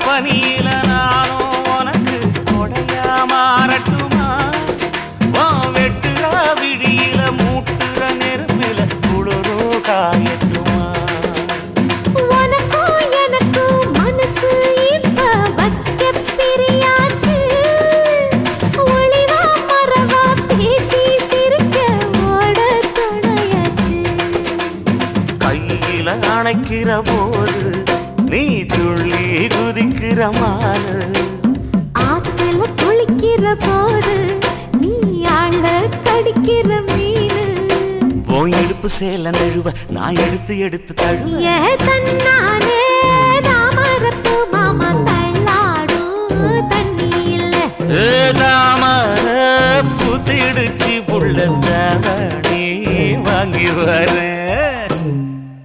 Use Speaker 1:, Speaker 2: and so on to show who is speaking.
Speaker 1: பனியில நானும் உனக்கு கொடையா மாறட்டுமா வெட்டுற விடியில மூட்டுற நெருப்பில குளிரோ காயட்டுமா
Speaker 2: உனக்கும் எனக்கும் மனசு இப்ப வைக்க பிரியாச்சு ஒளிவா மறவா பேசி சிரிக்க ஓட துணையாச்சு
Speaker 1: கையில அணைக்கிற போது நீ துள்ளி குதிக்கிற மானு
Speaker 2: ஆத்துல குளிக்கிற போது நீ ஆள கடிக்கிற மீனு
Speaker 1: போய் இடுப்பு சேல நழுவ நான் எடுத்து எடுத்து தழுவ
Speaker 2: ஏ தன்னானே தாமரப்பு மாமா தள்ளாடும் தண்ணி இல்ல
Speaker 1: தாமர புத்திடுச்சு புள்ள தாவணி வாங்கி வரேன்